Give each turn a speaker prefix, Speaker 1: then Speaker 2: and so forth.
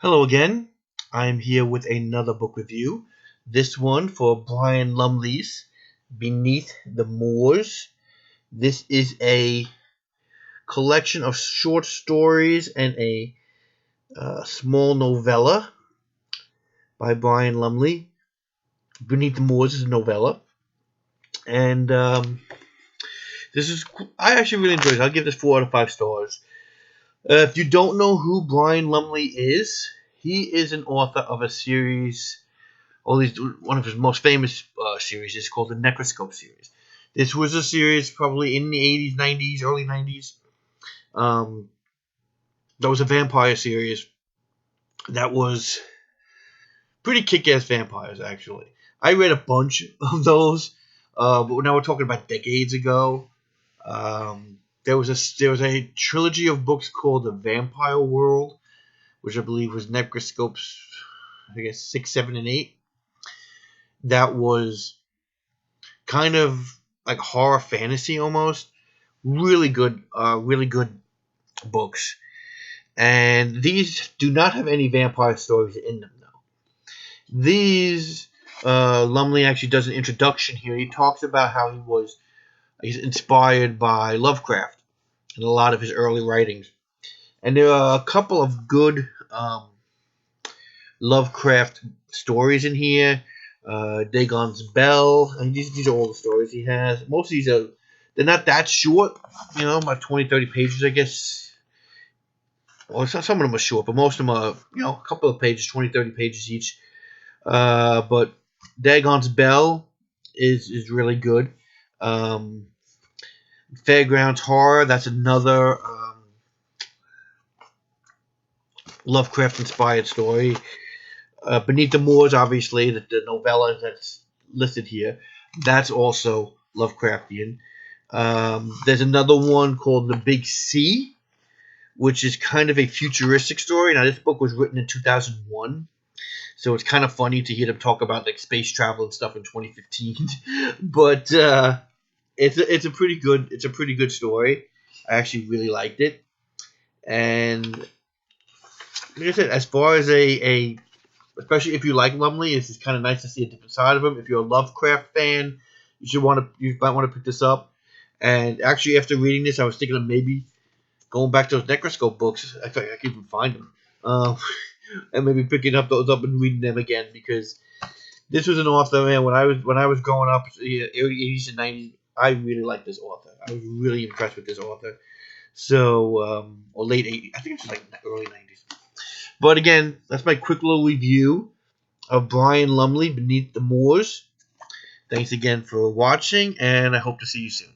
Speaker 1: Hello again. I'm here with another book review. This one for Brian Lumley's Beneath the Moors. This is a collection of short stories and a small novella by Brian Lumley. Beneath the Moors is a novella. And I actually really enjoyed it. I'll give this 4 out of 5 stars. If you don't know who Brian Lumley is, he is an author of a series. One of his most famous series is called the Necroscope series. This was a series probably in the 80s, 90s, early 90s. That was a vampire series that was pretty kick-ass vampires, actually. I read a bunch of those, but now we're talking about decades ago. There was a trilogy of books called The Vampire World, which I believe was Necroscopes, I guess 6, 7, and 8. That was kind of like horror fantasy almost. Really good books. And these do not have any vampire stories in them, though. These, Lumley actually does an introduction here. He talks about how he's inspired by Lovecraft in a lot of his early writings. And there are a couple of good Lovecraft stories in here. Dagon's Bell. I mean, these are all the stories he has. Most of these they're not that short, about 20, 30 pages, I guess. Well, some of them are short, but most of them are, a couple of pages, 20, 30 pages each. But Dagon's Bell is really good. Fairgrounds Horror, that's another Lovecraft-inspired story. Beneath the Moors, obviously, the novella that's listed here, that's also Lovecraftian. There's another one called The Big Sea, which is kind of a futuristic story. Now, this book was written in 2001, so it's kind of funny to hear them talk about like space travel and stuff in 2015. But it's a pretty good story. I actually really liked it, and like I said, as far as a especially if you like Lumley, it's just kind of nice to see a different side of him. If you're a Lovecraft fan, you might want to pick this up. And actually, after reading this, I was thinking of maybe going back to those Necroscope books. I can even find them, and maybe picking those up and reading them again, because this was an author, man. When I was growing up, early 80s and 90s, I really liked this author. I was really impressed with this author. So, or late 80s, I think it's like early 90s. But again, that's my quick little review of Brian Lumley, Beneath the Moors. Thanks again for watching, and I hope to see you soon.